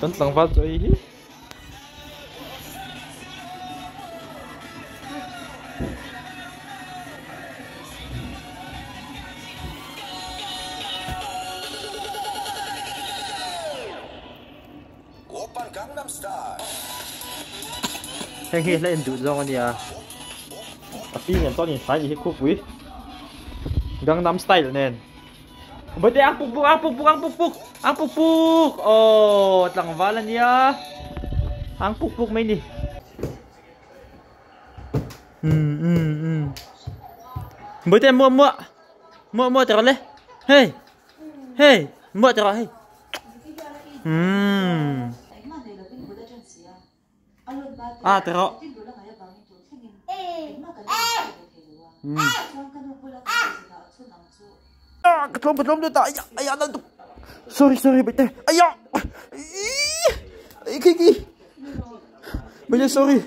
Tấn tầng phát rồi hi. Heng hi lên tụ dong anh à. Tapi yang tao nhìn thấy gì khúc quý. Gangnam Style nên. Berarti ang pupuk. Oh, tlang valan ya. Ang pupuk may ni. Berarti mua terus le. Hey, mua terus hey. Ah, terus. Betul tu tak. Ayah dah tu. Sorry betul. Ayah. Kiki. Betul sorry.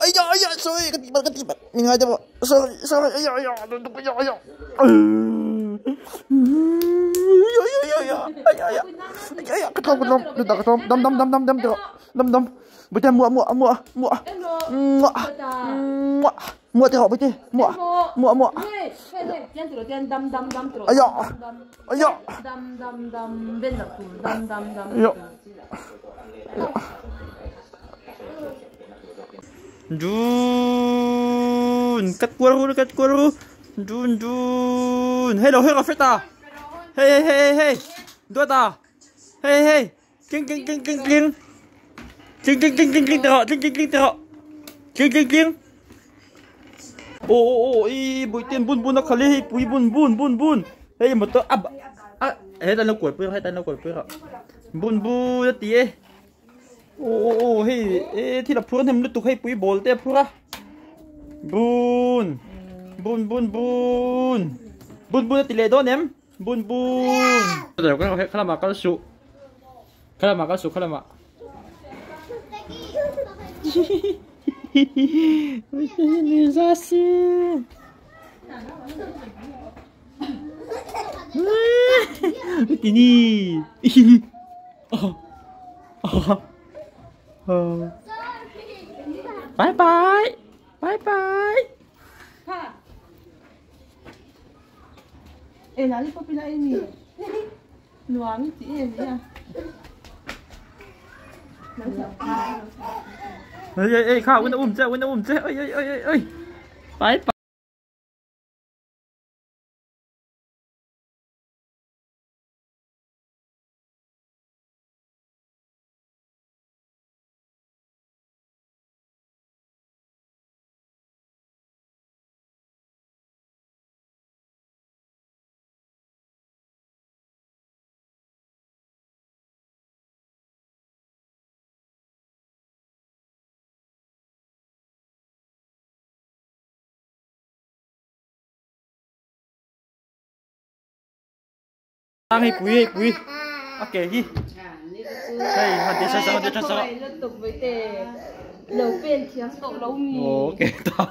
Ayah, sorry. Ketibat. Ni aja, Pak. Sorry. Ayah. Duduk ayah. Ayah. Ketom. Dam. Betul muak. Muak tengok betul. Muak. Jangan terus dam terus. Ayah. Dam benar tu. Dam. Ayah. Jun, kat kuaru. Jun. Hello, Feta. Hey. Dua ta. Hey. Cling. Cling. Oh, bụi tiền bun nó khali hi bụi bun. Hey, một tơ hey ta nó quẩy bữa bun nó tía. Oh, hey, thì là phun thêm nước tục hay bụi bol te phura. Bun nó tỉ lệ đó em. Bun. Rồi cái kalama kalsu. Ini zasin. Ini. Bye. Nali pa pila ini. Nuang ti ini ya. Khao quên nó chứ. Ơi. Bye. Ang hipui. Okay, hi. Hey, hati saya. Liên tục với tề đầu bên thì sổ lâu mì. Okay, tao.